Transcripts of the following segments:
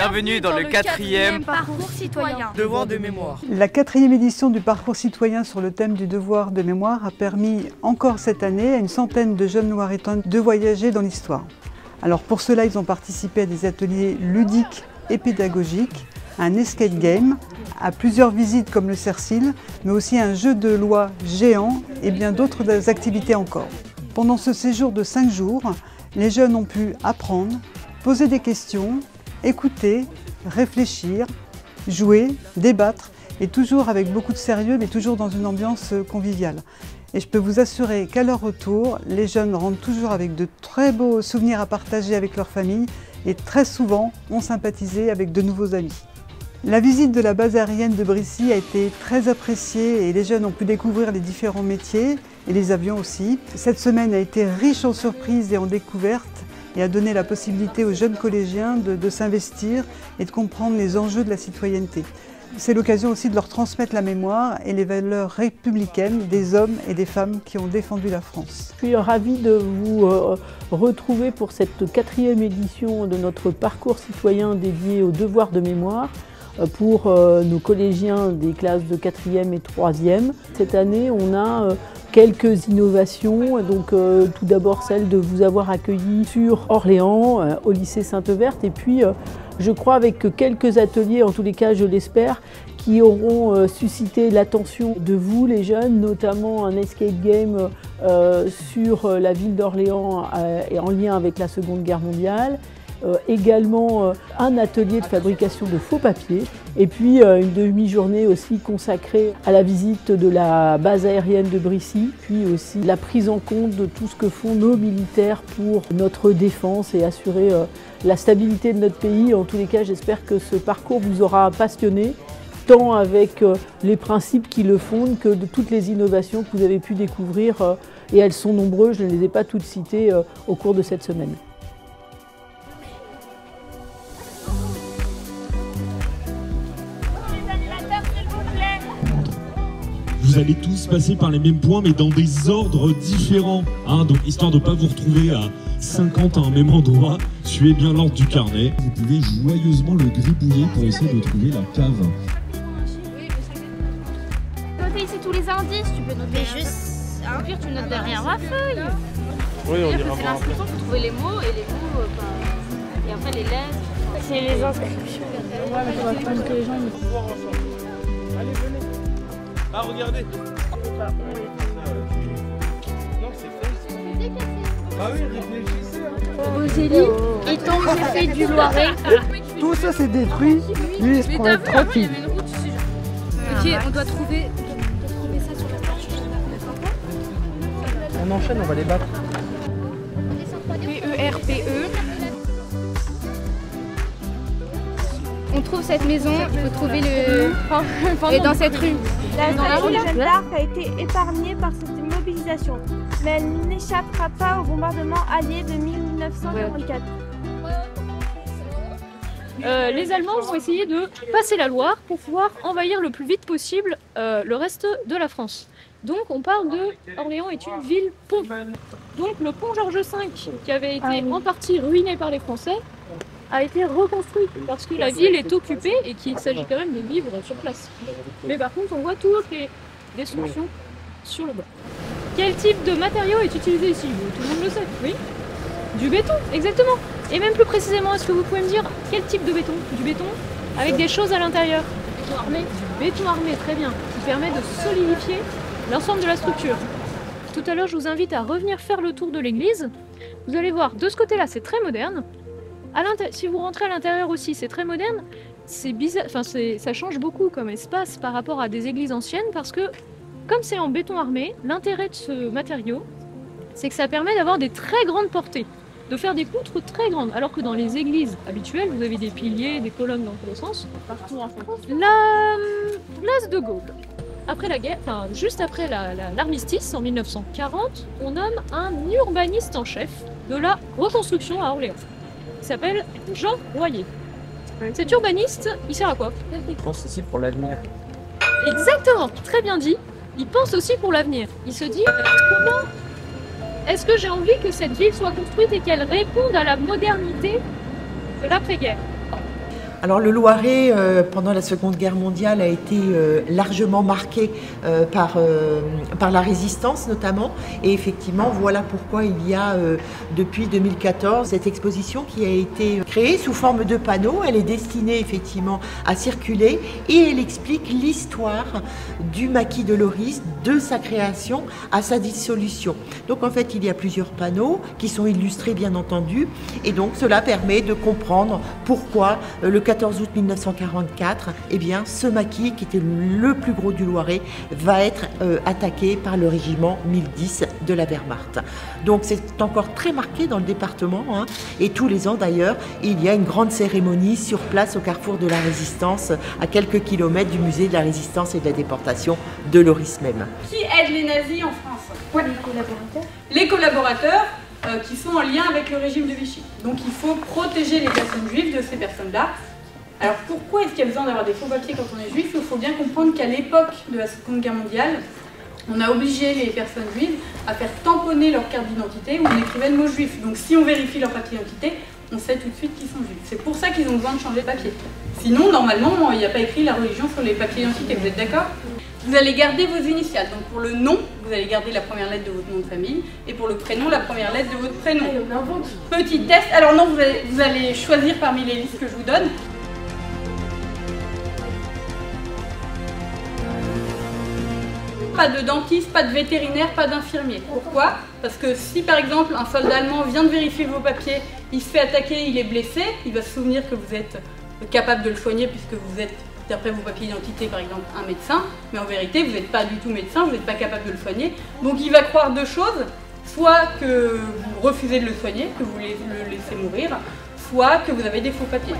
Bienvenue dans le 4e parcours citoyen. Devoir de mémoire. La 4e édition du parcours citoyen sur le thème du devoir de mémoire a permis encore cette année à une centaine de jeunes Loiretains de voyager dans l'histoire. Alors pour cela, ils ont participé à des ateliers ludiques et pédagogiques, à un escape game, à plusieurs visites comme le CERCIL, mais aussi à un jeu de loi géant et bien d'autres activités encore. Pendant ce séjour de 5 jours, les jeunes ont pu apprendre, poser des questions, écouter, réfléchir, jouer, débattre, et toujours avec beaucoup de sérieux, mais toujours dans une ambiance conviviale. Et je peux vous assurer qu'à leur retour, les jeunes rentrent toujours avec de très beaux souvenirs à partager avec leur famille et très souvent ont sympathisé avec de nouveaux amis. La visite de la base aérienne de Brissy a été très appréciée et les jeunes ont pu découvrir les différents métiers et les avions aussi. Cette semaine a été riche en surprises et en découvertes et a donné la possibilité aux jeunes collégiens de s'investir et de comprendre les enjeux de la citoyenneté. C'est l'occasion aussi de leur transmettre la mémoire et les valeurs républicaines des hommes et des femmes qui ont défendu la France. Je suis ravie de vous retrouver pour cette 4e édition de notre parcours citoyen dédié au devoir de mémoire pour nos collégiens des classes de 4e et 3e. Cette année, on a quelques innovations, donc tout d'abord celle de vous avoir accueilli sur Orléans, au lycée Sainte-Verte, et puis je crois avec quelques ateliers, en tous les cas je l'espère, qui auront suscité l'attention de vous les jeunes, notamment un escape game sur la ville d'Orléans et en lien avec la Seconde Guerre mondiale. Également un atelier de fabrication de faux papiers et puis une demi-journée aussi consacrée à la visite de la base aérienne de Brissy, puis aussi la prise en compte de tout ce que font nos militaires pour notre défense et assurer la stabilité de notre pays. En tous les cas, j'espère que ce parcours vous aura passionné, tant avec les principes qui le fondent que de toutes les innovations que vous avez pu découvrir, et elles sont nombreuses, je ne les ai pas toutes citées au cours de cette semaine. Vous allez tous passer par les mêmes points, mais dans des ordres différents. Donc, histoire de ne pas vous retrouver à 50 à un même endroit, suivez bien l'ordre du carnet. Vous pouvez joyeusement le gribouiller pour essayer de trouver la cave. Noter ici tous les indices, tu peux noter juste. Au pire, tu notes derrière ma feuille. Oui, on ira C'est voir l'inscription pour trouver les mots et les mots, et après les lettres. C'est les inscriptions. Ouais, mais ça va prendre que les gens. Allez, venez. Ah, regardez. Non, c'est fait. Ah oui, réfléchissez. Rosélie, étant j'ai fait du Loiret. Tout ça c'est détruit, lui il se prend être tranquille. Ok, on doit trouver ça sur la page. On enchaîne, on va les battre. PERPE. On trouve cette maison, il faut trouver le... Et dans cette rue. La statue Jeanne d'Arc a été épargnée par cette mobilisation, mais elle n'échappera pas au bombardement allié de 1944. Les Allemands vont essayer de passer la Loire pour pouvoir envahir le plus vite possible le reste de la France. Donc on parle de Orléans est une ville-pont. Donc le pont Georges V, qui avait été en partie ruiné par les Français, a été reconstruit parce que la ville est occupée et qu'il s'agit quand même de vivre sur place. Mais par contre, on voit toutes les destructions sur le bord. Quel type de matériau est utilisé ici? Tout le monde le sait, oui. Du béton, exactement. Et même plus précisément, est-ce que vous pouvez me dire quel type de béton? Du béton avec des choses à l'intérieur. Béton armé. Du béton armé, très bien, qui permet de solidifier l'ensemble de la structure. Tout à l'heure, je vous invite à revenir faire le tour de l'église. Vous allez voir, de ce côté-là, c'est très moderne. Si vous rentrez à l'intérieur aussi, c'est très moderne. C'est bizarre, enfin ça change beaucoup comme espace par rapport à des églises anciennes parce que comme c'est en béton armé, l'intérêt de ce matériau, c'est que ça permet d'avoir des très grandes portées, de faire des poutres très grandes, alors que dans les églises habituelles, vous avez des piliers, des colonnes dans tous les sens. Partout en France. La place de Gaulle. Après la guerre, enfin juste après l'armistice en 1940, on nomme un urbaniste en chef de la reconstruction à Orléans. Il s'appelle Jean Royer. Cet urbaniste, il sert à quoi? Je pense aussi pour l'avenir. Exactement, très bien dit. Il pense aussi pour l'avenir. Il se dit, comment est-ce que j'ai envie que cette ville soit construite et qu'elle réponde à la modernité de l'après-guerre? Alors le Loiret, pendant la Seconde Guerre mondiale, a été largement marqué par la résistance notamment. Et effectivement, voilà pourquoi il y a depuis 2014 cette exposition qui a été créée sous forme de panneaux. Elle est destinée effectivement à circuler et elle explique l'histoire du maquis de Loris, de sa création à sa dissolution. Donc en fait, il y a plusieurs panneaux qui sont illustrés bien entendu. Et donc cela permet de comprendre pourquoi le 14 août 1944, eh bien, ce maquis, qui était le plus gros du Loiret, va être attaqué par le régiment 1010 de la Wehrmacht. Donc c'est encore très marqué dans le département, hein, et tous les ans d'ailleurs, il y a une grande cérémonie sur place au carrefour de la Résistance, à quelques kilomètres du musée de la Résistance et de la déportation de Loris même. Qui aide les nazis en France? Les collaborateurs. Les collaborateurs qui sont en lien avec le régime de Vichy. Donc il faut protéger les personnes juives de ces personnes-là. Alors pourquoi est-ce qu'il y a besoin d'avoir des faux papiers quand on est juif? Il faut bien comprendre qu'à l'époque de la Seconde Guerre mondiale, on a obligé les personnes juives à faire tamponner leur carte d'identité où on écrivait le mot juif. Donc si on vérifie leur papier d'identité, on sait tout de suite qu'ils sont juifs. C'est pour ça qu'ils ont besoin de changer de papier. Sinon, normalement, il n'y a pas écrit la religion sur les papiers d'identité. Vous êtes d'accord? Vous allez garder vos initiales. Donc pour le nom, vous allez garder la première lettre de votre nom de famille. Et pour le prénom, la première lettre de votre prénom. Petit test. Alors non, vous allez choisir parmi les listes que je vous donne. Pas de dentiste, pas de vétérinaire, pas d'infirmier. Pourquoi? Parce que si par exemple un soldat allemand vient de vérifier vos papiers, il se fait attaquer, il est blessé, il va se souvenir que vous êtes capable de le soigner puisque vous êtes, d'après vos papiers d'identité par exemple, un médecin, mais en vérité vous n'êtes pas du tout médecin, vous n'êtes pas capable de le soigner. Donc il va croire deux choses, soit que vous refusez de le soigner, que vous le laissez mourir, soit que vous avez des faux papiers.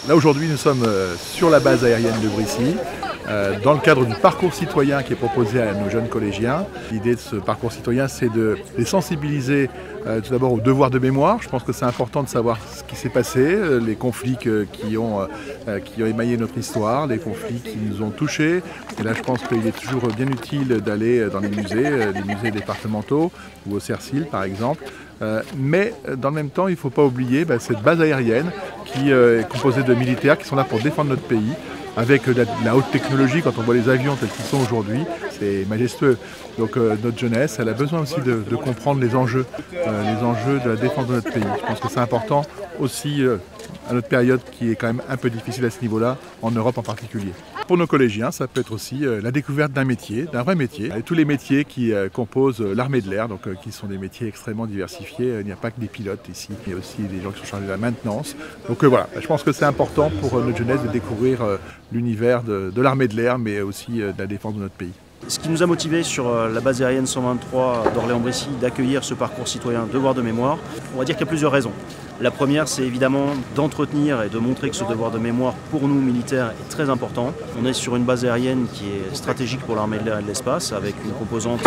Là aujourd'hui nous sommes sur la base aérienne de Brissy, dans le cadre du parcours citoyen qui est proposé à nos jeunes collégiens. L'idée de ce parcours citoyen, c'est de les sensibiliser tout d'abord au devoir de mémoire. Je pense que c'est important de savoir ce qui s'est passé, les conflits qui ont émaillé notre histoire, les conflits qui nous ont touchés. Et là je pense qu'il est toujours bien utile d'aller dans les musées départementaux ou au CERCIL par exemple. Mais dans le même temps, il ne faut pas oublier cette base aérienne qui est composée de militaires qui sont là pour défendre notre pays, avec la haute technologie. Quand on voit les avions tels qu'ils sont aujourd'hui, c'est majestueux. Donc notre jeunesse, elle a besoin aussi de comprendre les enjeux de la défense de notre pays. Je pense que c'est important aussi à notre période qui est quand même un peu difficile à ce niveau-là, en Europe en particulier. Pour nos collégiens, ça peut être aussi la découverte d'un métier, d'un vrai métier. Et tous les métiers qui composent l'armée de l'air, donc qui sont des métiers extrêmement diversifiés. Il n'y a pas que des pilotes ici, il y a aussi des gens qui sont chargés de la maintenance. Donc voilà, je pense que c'est important pour notre jeunesse de découvrir l'univers de l'armée de l'air, mais aussi de la défense de notre pays. Ce qui nous a motivés sur la base aérienne 123 d'Orléans-Brissy d'accueillir ce parcours citoyen devoir de mémoire, on va dire qu'il y a plusieurs raisons. La première, c'est évidemment d'entretenir et de montrer que ce devoir de mémoire pour nous militaires est très important. On est sur une base aérienne qui est stratégique pour l'armée de l'air et de l'espace, avec une composante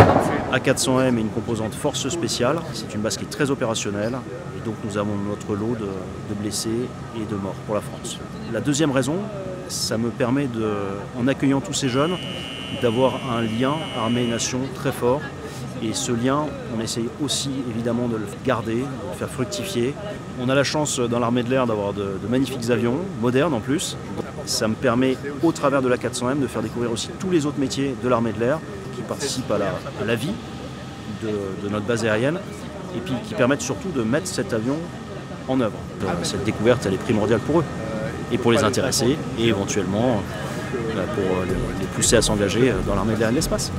A400M et une composante force spéciale. C'est une base qui est très opérationnelle et donc nous avons notre lot de blessés et de morts pour la France. La deuxième raison, ça me permet, en accueillant tous ces jeunes, d'avoir un lien armée-nation très fort. Et ce lien, on essaye aussi évidemment de le garder, de le faire fructifier. On a la chance dans l'armée de l'air d'avoir de magnifiques avions, modernes en plus. Ça me permet, au travers de la 400M, de faire découvrir aussi tous les autres métiers de l'armée de l'air qui participent à la vie de notre base aérienne et puis qui permettent surtout de mettre cet avion en œuvre. Cette découverte, elle est primordiale pour eux et pour les intéresser et éventuellement pour les pousser à s'engager dans l'armée de l'air et de l'espace.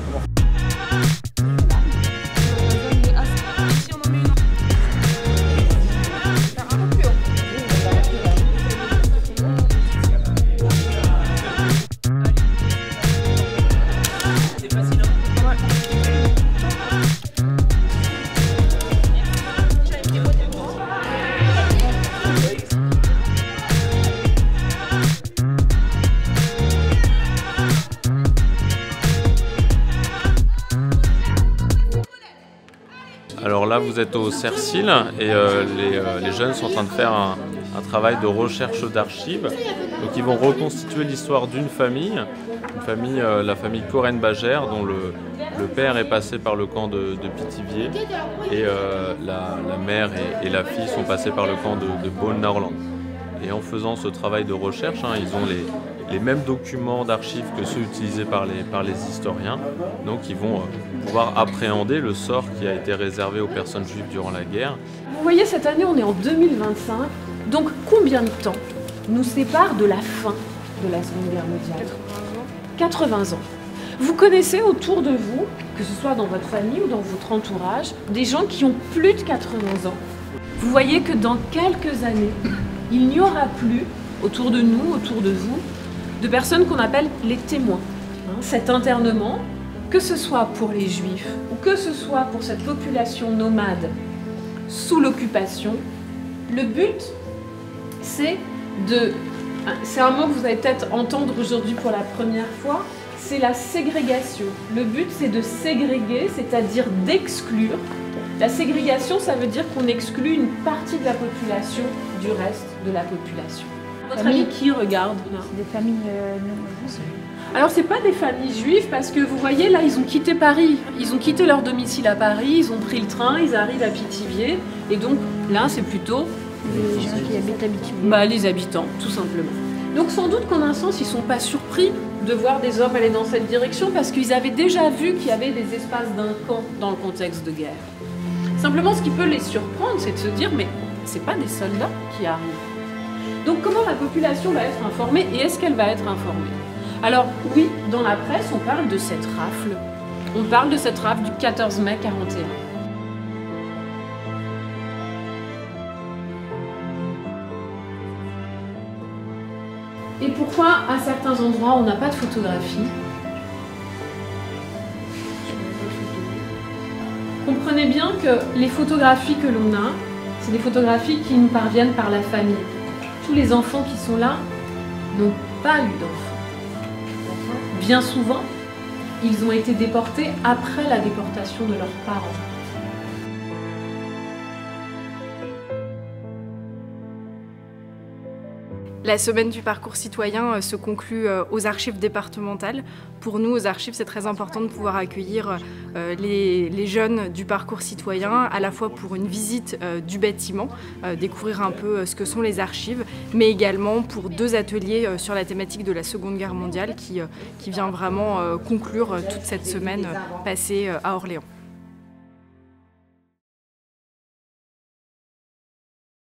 Alors là, vous êtes au CERCIL et les jeunes sont en train de faire un travail de recherche d'archives. Donc ils vont reconstituer l'histoire d'une famille, la famille Coren-Bagère, dont le père est passé par le camp de Pithiviers et la mère et la fille sont passées par le camp de Beaune-Norland. Et en faisant ce travail de recherche, ils ont les mêmes documents d'archives que ceux utilisés par les historiens. Donc ils vont pouvoir appréhender le sort qui a été réservé aux personnes juives durant la guerre. Vous voyez, cette année, on est en 2025. Donc combien de temps nous sépare de la fin de la Seconde Guerre mondiale? 80 ans. Vous connaissez autour de vous, que ce soit dans votre famille ou dans votre entourage, des gens qui ont plus de 80 ans. Vous voyez que dans quelques années, il n'y aura plus, autour de nous, autour de vous, de personnes qu'on appelle les témoins. Cet internement, que ce soit pour les Juifs ou que ce soit pour cette population nomade sous l'occupation, le but, c'est un mot que vous allez peut-être entendre aujourd'hui pour la première fois, c'est la ségrégation. Le but, c'est de ségréger, c'est-à-dire d'exclure. La ségrégation, ça veut dire qu'on exclut une partie de la population du reste de la population. Votre ami qui regarde là? Des familles nomades. Alors c'est pas des familles juives parce que vous voyez là ils ont quitté Paris, ils ont quitté leur domicile à Paris, ils ont pris le train, ils arrivent à Pithiviers et donc là c'est plutôt les gens qui habitent à Pithiviers. Les habitants tout simplement. Donc sans doute qu'en un sens ils sont pas surpris de voir des hommes aller dans cette direction parce qu'ils avaient déjà vu qu'il y avait des espaces d'un camp dans le contexte de guerre. Simplement ce qui peut les surprendre c'est de se dire mais c'est pas des soldats qui arrivent. Donc comment la population va être informée et est-ce qu'elle va être informée? Alors oui, dans la presse, on parle de cette rafle. On parle de cette rafle du 14 mai 41. Et pourquoi à certains endroits on n'a pas de photographie? Comprenez bien que les photographies que l'on a, c'est des photographies qui nous parviennent par la famille. Tous les enfants qui sont là n'ont pas eu d'enfants. Bien souvent, ils ont été déportés après la déportation de leurs parents. La semaine du parcours citoyen se conclut aux archives départementales. Pour nous, aux archives, c'est très important de pouvoir accueillir les jeunes du parcours citoyen, à la fois pour une visite du bâtiment, découvrir un peu ce que sont les archives, mais également pour 2 ateliers sur la thématique de la Seconde Guerre mondiale qui vient vraiment conclure toute cette semaine passée à Orléans.